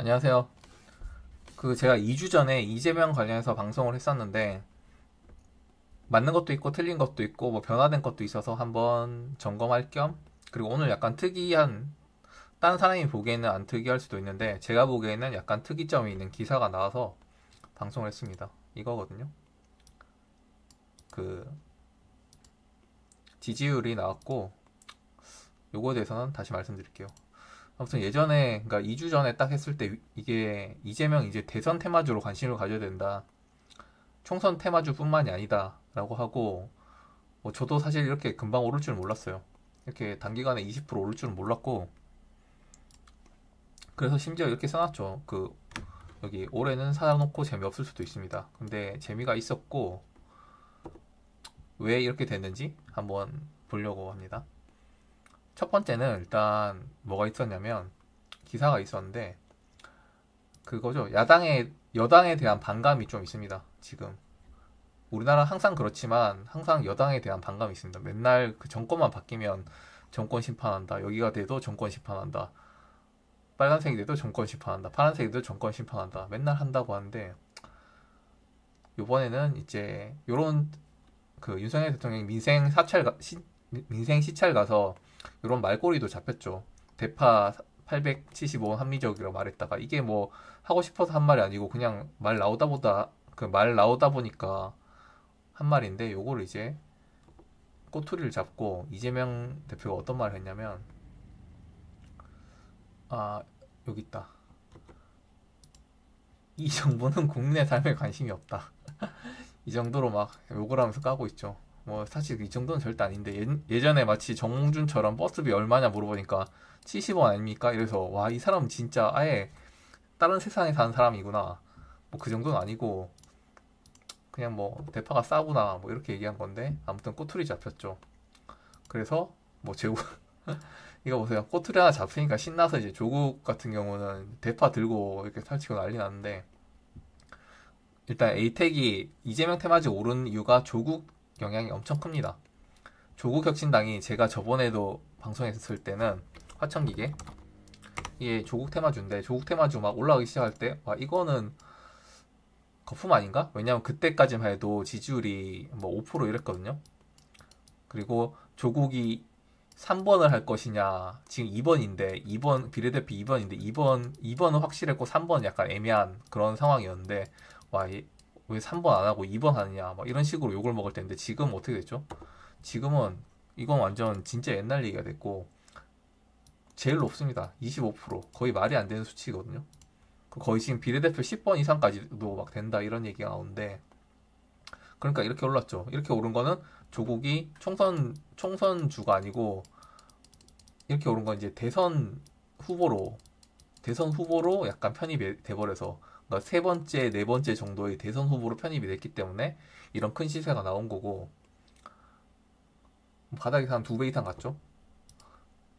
안녕하세요. 제가 2주 전에 이재명 관련해서 방송을 했었는데 맞는 것도 있고 틀린 것도 있고 뭐 변화된 것도 있어서 한번 점검할 겸, 그리고 오늘 약간 특이한, 다른 사람이 보기에는 안 특이할 수도 있는데 제가 보기에는 약간 특이점이 있는 기사가 나와서 방송을 했습니다. 이거거든요. 그 지지율이 나왔고, 요거에 대해서는 다시 말씀드릴게요. 아무튼 예전에, 그러니까 2주 전에 딱 했을 때 이게 이재명 이제 대선 테마주로 관심을 가져야 된다, 총선 테마주뿐만이 아니다라고 하고, 뭐 저도 사실 이렇게 금방 오를 줄 몰랐어요. 이렇게 단기간에 20% 오를 줄은 몰랐고, 그래서 심지어 이렇게 써놨죠. 여기 올해는 사놓고 재미없을 수도 있습니다. 근데 재미가 있었고, 왜 이렇게 됐는지 한번 보려고 합니다. 첫 번째는 일단 뭐가 있었냐면, 기사가 있었는데 그거죠. 여당에 대한 반감이 좀 있습니다. 지금 우리나라 항상 그렇지만 항상 여당에 대한 반감이 있습니다. 맨날 그 정권만 바뀌면 정권 심판한다, 여기가 돼도 정권 심판한다, 빨간색이 돼도 정권 심판한다, 파란색이 돼도 정권 심판한다, 맨날 한다고 하는데, 이번에는 이제 요런 윤석열 대통령이 민생 시찰 가서 요런 말꼬리도 잡혔죠. 대파 875원 합리적이라고 말했다가, 이게 뭐 하고 싶어서 한 말이 아니고 그냥 말 나오다 보니까 한 말인데, 요거를 이제 꼬투리를 잡고 이재명 대표가 어떤 말을 했냐면, 아, 여기 있다. 이 정부는 국민의 삶에 관심이 없다. 이 정도로 막 욕을 하면서 까고 있죠. 뭐 사실 이 정도는 절대 아닌데, 예전에 마치 정몽준처럼 버스비 얼마냐 물어보니까 70원 아닙니까? 이래서 와, 이 사람은 진짜 아예 다른 세상에 사는 사람이구나, 뭐 그 정도는 아니고 그냥 뭐 대파가 싸구나 뭐 이렇게 얘기한 건데, 아무튼 꼬투리 잡혔죠. 그래서 뭐 제국 이거 보세요. 꼬투리 하나 잡히니까 신나서 이제 조국 같은 경우는 대파 들고 이렇게 설치고 난리 났는데, 일단 에이텍이 이재명 테마주 오른 이유가 조국 영향이 엄청 큽니다. 조국 혁신당이, 제가 저번에도 방송했을 때는 화천기계, 이게 조국 테마주인데, 조국 테마주 막 올라가기 시작할 때 와, 이거는 거품 아닌가? 왜냐면 그때까지만 해도 지지율이 뭐 5% 이랬거든요. 그리고 조국이 3번을 할 것이냐, 지금 2번인데, 2번 비례대표 2번인데 2번은 확실했고 3번은 약간 애매한 그런 상황이었는데, 와, 왜 3번 안 하고 2번 하느냐 막 이런 식으로 욕을 먹을 텐데, 지금 어떻게 됐죠? 지금은 이건 완전 진짜 옛날 얘기가 됐고, 제일 높습니다. 25%, 거의 말이 안 되는 수치거든요. 거의 지금 비례대표 10번 이상까지도 막 된다 이런 얘기가 나오는데, 그러니까 이렇게 올랐죠. 이렇게 오른 거는 조국이 총선주가 아니고, 이렇게 오른 건 이제 대선 후보로 약간 편입이 돼버려서, 그러니까 세 번째, 네 번째 정도의 대선 후보로 편입이 됐기 때문에 이런 큰 시세가 나온 거고, 바닥에서 한 두 배 이상 갔죠.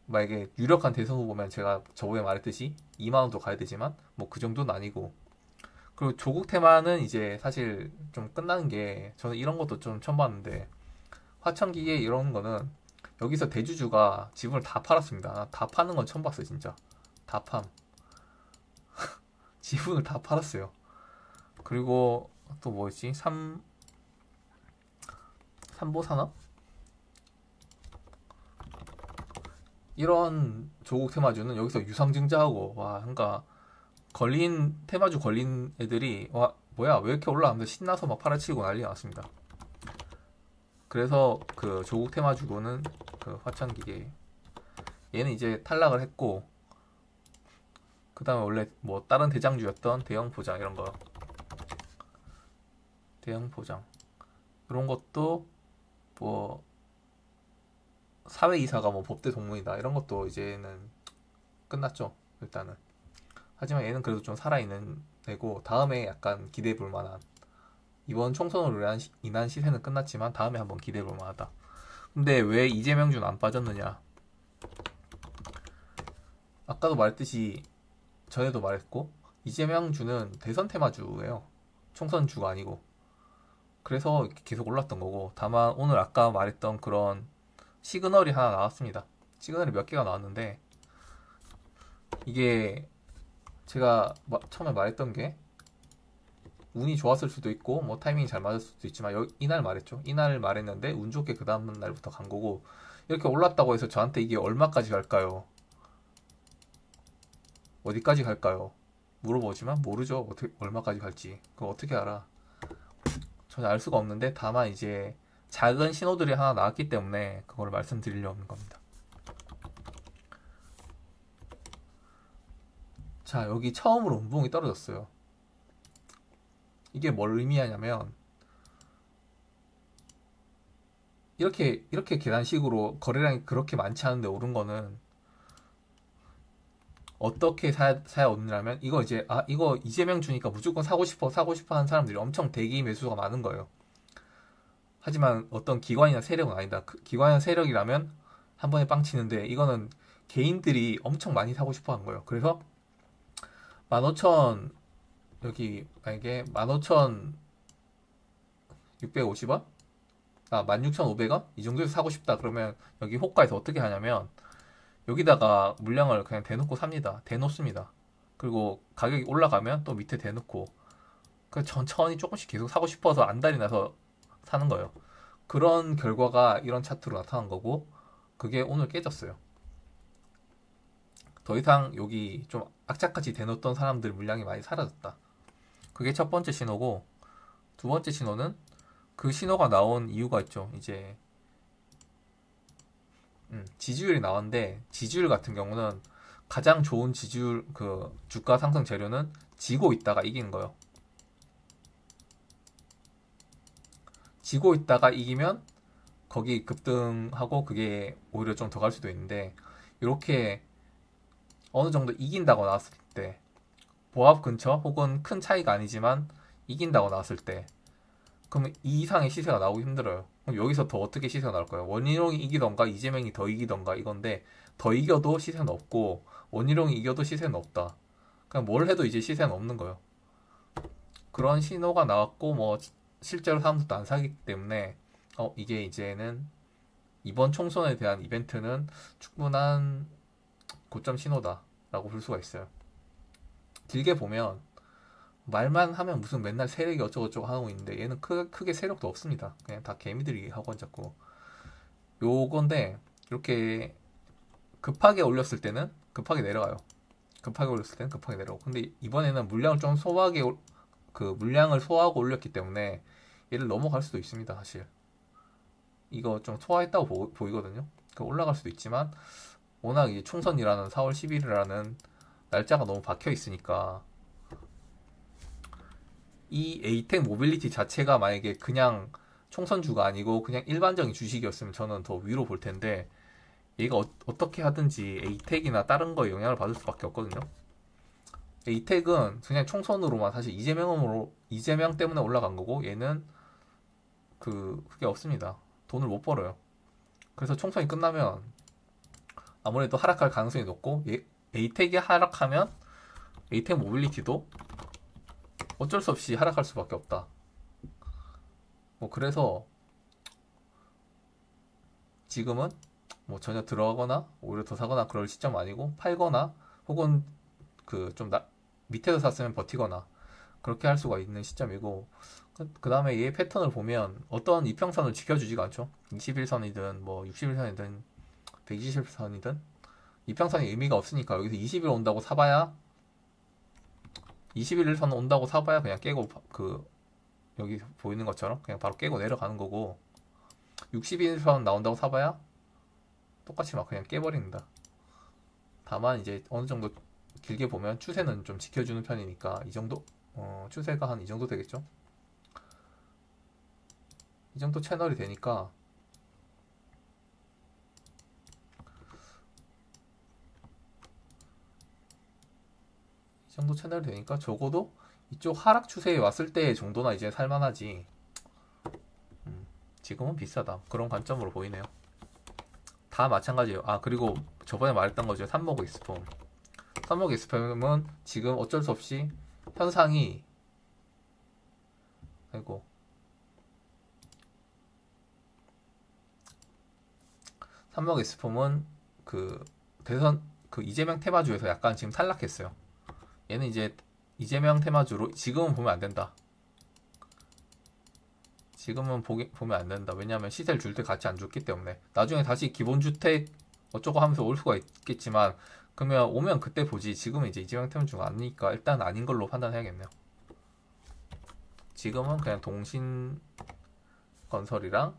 만약에 유력한 대선 후보면 제가 저번에 말했듯이 2만 원도 가야 되지만 뭐 그 정도는 아니고. 그리고 조국 테마는 이제 사실 좀 끝나는 게, 저는 이런 것도 좀 처음 봤는데, 화천기계 이런 거는 여기서 대주주가 지분을 다 팔았습니다. 다 파는 건 처음 봤어요, 진짜. 다 팜. 지분을 다 팔았어요. 그리고 또 뭐였지? 삼보산업? 이런 조국 테마주는 여기서 유상증자하고, 와, 그러니까 테마주 걸린 애들이, 와, 뭐야, 왜 이렇게 올라가면서 신나서 막 팔아치고 난리 났습니다. 그래서 조국 테마주고는 화천기계, 얘는 이제 탈락을 했고, 그 다음에 원래 뭐 다른 대장주였던 대형포장 이런 거, 대형포장 이런 것도 뭐 사회이사가 뭐 법대 동문이다 이런 것도 이제는 끝났죠, 일단은. 하지만 얘는 그래도 좀 살아있는 애고, 다음에 약간 기대해 볼 만한, 이번 총선으로 인한 시세는 끝났지만 다음에 한번 기대해 볼 만하다. 근데 왜 이재명준 안 빠졌느냐? 아까도 말했듯이, 전에도 말했고, 이재명주는 대선 테마주예요. 총선주가 아니고. 그래서 계속 올랐던 거고, 다만 오늘 아까 말했던 그런 시그널이 하나 나왔습니다. 시그널이 몇 개가 나왔는데, 이게 제가 처음에 말했던 게 운이 좋았을 수도 있고 뭐 타이밍이 잘 맞을 수도 있지만 이날 말했죠. 이날 말했는데 운 좋게 그 다음 날부터 간 거고 이렇게 올랐다고 해서 저한테 이게 얼마까지 갈까요? 어디까지 갈까요? 물어보지만 모르죠. 어떻게 얼마까지 갈지. 그거 어떻게 알아? 전혀 알 수가 없는데 다만 이제 작은 신호들이 하나 나왔기 때문에 그걸 말씀드리려는 겁니다. 자, 여기 처음으로 운봉이 떨어졌어요. 이게 뭘 의미하냐면 이렇게 계단식으로 거래량이 그렇게 많지 않은데 오른 거는 어떻게 사야 오르냐면 이거 이제 이거 이재명 주니까 무조건 사고 싶어 하는 사람들이 엄청 대기 매수가 많은 거예요. 하지만 어떤 기관이나 세력은 아니다. 기관이나 세력이라면 한 번에 빵 치는데 이거는 개인들이 엄청 많이 사고 싶어 한 거예요. 그래서 15,000 여기 만약에 15,650원? 16,500원? 이 정도에서 사고 싶다 그러면 여기 호가에서 어떻게 하냐면 여기다가 물량을 그냥 대놓고 삽니다. 대놓습니다. 그리고 가격이 올라가면 또 밑에 대놓고 그 천천히 조금씩 계속 사고 싶어서 안달이 나서 사는 거예요. 그런 결과가 이런 차트로 나타난 거고 그게 오늘 깨졌어요. 더 이상 여기 좀 악착같이 대놓던 사람들 물량이 많이 사라졌다. 그게 첫 번째 신호고 두 번째 신호는 그 신호가 나온 이유가 있죠. 이제 지지율이 나왔는데 지지율 같은 경우는 가장 좋은 지지율 그 주가 상승 재료는 지고 있다가 이기는 거예요. 지고 있다가 이기면 거기 급등하고 그게 오히려 좀 더 갈 수도 있는데 이렇게 어느 정도 이긴다고 나왔을 때 보합 근처 혹은 큰 차이가 아니지만 이긴다고 나왔을 때 그러면 이 이상의 시세가 나오기 힘들어요. 그럼 여기서 더 어떻게 시세가 나올까요? 원희룡이 이기던가 이재명이 더 이기던가 이건데 더 이겨도 시세는 없고 원희룡이 이겨도 시세는 없다. 그냥 뭘 해도 이제 시세는 없는 거예요. 그런 신호가 나왔고 뭐 실제로 사람들도 안 사기 때문에 이게 이제는 이번 총선에 대한 이벤트는 충분한 고점 신호다라고 볼 수가 있어요. 길게 보면 말만 하면 무슨 맨날 세력이 어쩌고저쩌고 하고 있는데 얘는 크게 세력도 없습니다. 그냥 다 개미들이 하고 앉았고 요건데 이렇게 급하게 올렸을 때는 급하게 내려가요. 급하게 올렸을 때는 급하게 내려가고 근데 이번에는 물량을 좀 물량을 소화하고 올렸기 때문에 얘를 넘어갈 수도 있습니다. 사실 이거 좀 소화했다고 보이거든요. 올라갈 수도 있지만 워낙 이 총선이라는 4월 10일이라는 날짜가 너무 박혀 있으니까 이 에이텍 모빌리티 자체가 만약에 그냥 총선주가 아니고 그냥 일반적인 주식이었으면 저는 더 위로 볼 텐데 얘가 어떻게 하든지 에이텍이나 다른 거에 영향을 받을 수밖에 없거든요. 에이텍은 그냥 총선으로만 사실 이재명 때문에 올라간 거고 얘는 그게 없습니다. 돈을 못 벌어요. 그래서 총선이 끝나면 아무래도 하락할 가능성이 높고 에이텍이 하락하면 에이텍 모빌리티도 어쩔 수 없이 하락할 수밖에 없다. 뭐 그래서 지금은 뭐 전혀 들어가거나 오히려 더 사거나 그럴 시점 아니고 팔거나 혹은 밑에서 샀으면 버티거나 그렇게 할 수가 있는 시점이고 그 다음에 얘 패턴을 보면 어떤 이평선을 지켜주지가 않죠. 21선이든 뭐 61선이든 120선이든 이평선이 의미가 없으니까 여기서 20일 온다고 사봐야 21선 온다고 사봐야 그냥 깨고 여기 보이는 것처럼 그냥 바로 깨고 내려가는 거고 61선 나온다고 사봐야 똑같이 막 그냥 깨버린다. 다만 이제 어느 정도 길게 보면 추세는 좀 지켜주는 편이니까 이 정도 추세가 한 이 정도 되겠죠. 이 정도 채널이 되니까 적어도 이쪽 하락 추세에 왔을 때 정도나 이제 살만하지. 지금은 비싸다. 그런 관점으로 보이네요. 다 마찬가지예요. 그리고 저번에 말했던 거죠. 삽목 익스폼. 삽목 익스폼은 지금 어쩔 수 없이 현상이 삽목 익스폼은 대선 이재명 테마주에서 약간 지금 탈락했어요. 얘는 이제 이재명 테마주로 지금은 보면 안 된다. 지금은 보면 안 된다. 왜냐하면 시세를 줄 때 같이 안 줬기 때문에. 나중에 다시 기본주택 어쩌고 하면서 올 수가 있겠지만, 그러면 오면 그때 보지. 지금은 이제 이재명 테마주가 아니니까 일단 아닌 걸로 판단해야겠네요. 지금은 그냥 동신건설이랑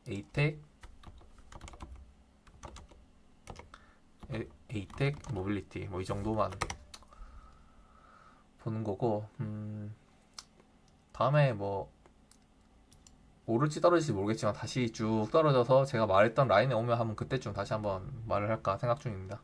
에이텍 모빌리티 뭐 이 정도만 보는 거고, 다음에 뭐 오를지 떨어질지 모르겠지만 다시 쭉 떨어져서 제가 말했던 라인에 오면 한번 그때쯤 다시 한번 말을 할까 생각 중입니다.